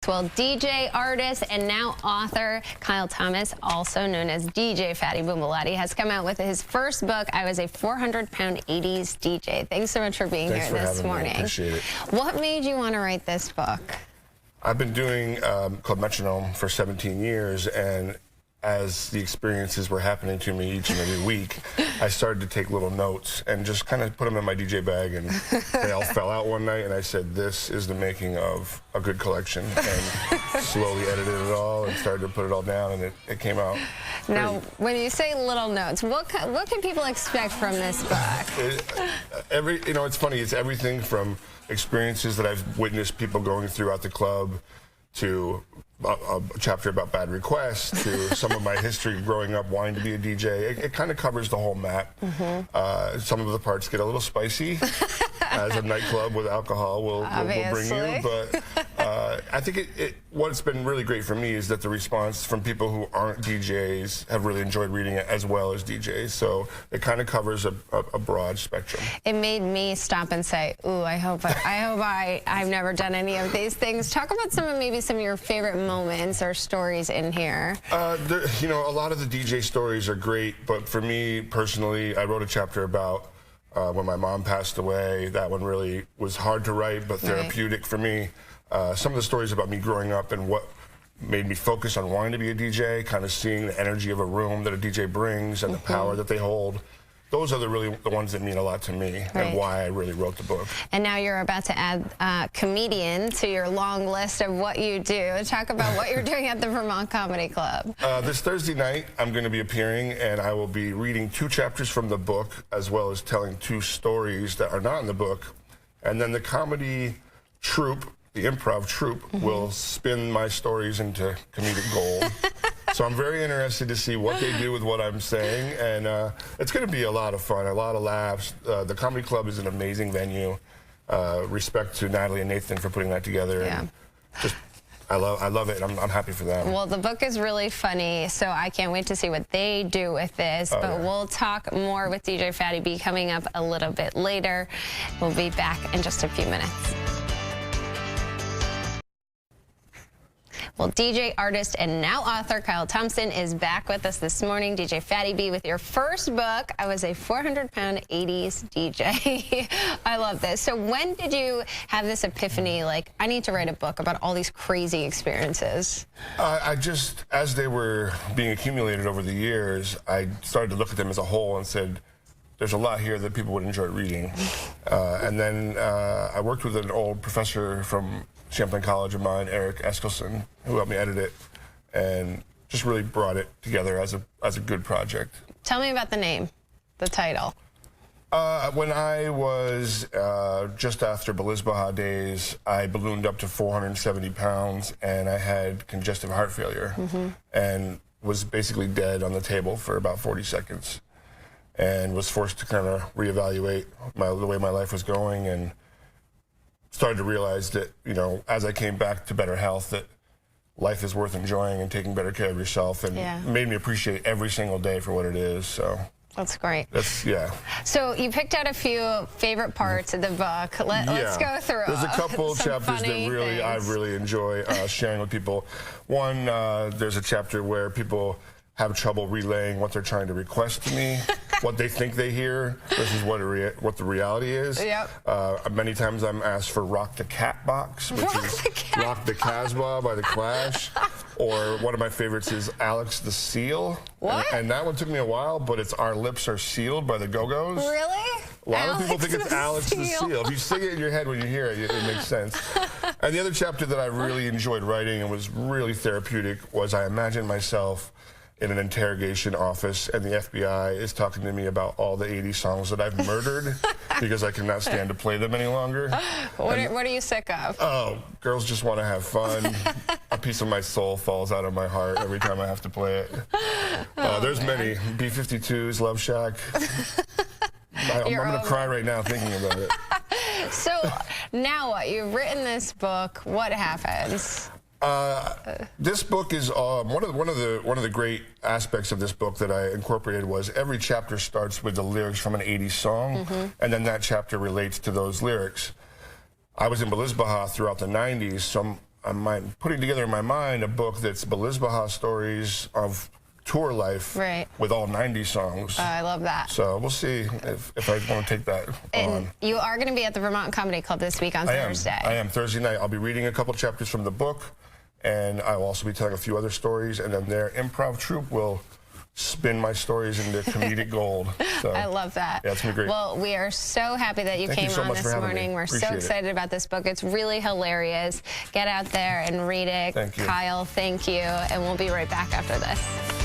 Well, DJ, artist, and now author Kyle Thomas, also known as DJ Fatty Bullard, has come out with his first book, I Was a 400-Pound 80s DJ. Thanks so much for being here this morning. I appreciate it. What made you want to write this book? I've been doing Club Metronome for 17 years, and as the experiences were happening to me each and every week, I started to take little notes and just kind of put them in my DJ bag, and they all fell out one night, and I said, this is the making of a good collection, and slowly edited it all and started to put it all down, and it came out. Now, when you say little notes, what can people expect from this book? It's funny, it's everything from experiences that I've witnessed people going throughout the club, to a chapter about bad requests, to some of my history growing up wanting to be a DJ. It kind of covers the whole map. Some of the parts get a little spicy, as a nightclub with alcohol will bring you. But I think what's been really great for me is that the response from people who aren't DJs have really enjoyed reading it as well as DJs. So it kind of covers a broad spectrum. It made me stop and say, ooh, I've never done any of these things. Talk about maybe some of your favorite moments or stories in here. A lot of the DJ stories are great, but for me personally, I wrote a chapter about when my mom passed away. That one really was hard to write, but therapeutic for me. Some of the stories about me growing up and what made me focus on wanting to be a DJ, kind of seeing the energy of a room that a DJ brings and the power that they hold. Those are really the ones that mean a lot to me and why I really wrote the book. And now you're about to add comedian to your long list of what you do. Talk about what you're doing at the Vermont Comedy Club. This Thursday night, I'm going to be appearing, and I will be reading 2 chapters from the book, as well as telling 2 stories that are not in the book. And then the comedy troupe, the improv troupe, will spin my stories into comedic gold. So I'm very interested to see what they do with what I'm saying, and it's going to be a lot of fun, a lot of laughs. The Comedy Club is an amazing venue. Respect to Natalie and Nathan for putting that together. Yeah. And just, I love it. I'm happy for them. Well, the book is really funny, so I can't wait to see what they do with this. But we'll talk more with DJ Fatty B coming up a little bit later. We'll be back in just a few minutes. Well, DJ, artist, and now author Kyle Thompson is back with us this morning. DJ Fatty B, with your first book, I Was a 400-Pound 80s DJ. I love this. So when did you have this epiphany, like, I need to write a book about all these crazy experiences? As they were being accumulated over the years, I started to look at them as a whole and said, there's a lot here that people would enjoy reading. And then I worked with an old professor from Champlain College of mine, Eric Eskelson, who helped me edit it, and just really brought it together as a good project. Tell me about the name, the title. When I was just after Baha days, I ballooned up to 470 pounds, and I had congestive heart failure, and was basically dead on the table for about 40 seconds, and was forced to kind of reevaluate the way my life was going, and started to realize that, as I came back to better health, that life is worth enjoying and taking better care of yourself, and made me appreciate every single day for what it is. So that's great. Yeah. So you picked out a few favorite parts of the book. Let's go through. There's a couple chapters that I really enjoy sharing with people. One, there's a chapter where people have trouble relaying what they're trying to request to me, what they think they hear versus what the reality is. Many times I'm asked for Rock the Cat Box, which is Rock the Casbah by The Clash. Or one of my favorites is Alex the Seal. What? And that one took me a while, but it's Our Lips Are Sealed by the Go-Go's. Really? A lot of people think it's Alex the Seal. If you sing it in your head when you hear it, it makes sense. And the other chapter that I really enjoyed writing and was really therapeutic was I imagined myself in an interrogation office, and the FBI is talking to me about all the 80s songs that I've murdered because I cannot stand to play them any longer. What are you sick of? Oh, Girls Just Want to Have Fun. A piece of my soul falls out of my heart every time I have to play it. There's many. B-52s, Love Shack. I'm going to cry right now thinking about it. So now what? You've written this book. What happens? This book is one of the great aspects of this book that I incorporated was every chapter starts with the lyrics from an 80s song, and then that chapter relates to those lyrics. I was in Baha throughout the 90s, so I'm putting together in my mind a book that's Belizbaha stories of tour life with all 90 songs. I love that. So we'll see if I want to take that on. You are going to be at the Vermont Comedy Club this week on Thursday. I am. Thursday night. I'll be reading a couple chapters from the book, and I will also be telling a few other stories, and then their improv troupe will spin my stories into comedic gold. So, I love that. Yeah, it's going to be great. Well, we are so happy that you came on this morning. We're so excited about this book. It's really hilarious. Get out there and read it. Thank you. Kyle, thank you. And we'll be right back after this.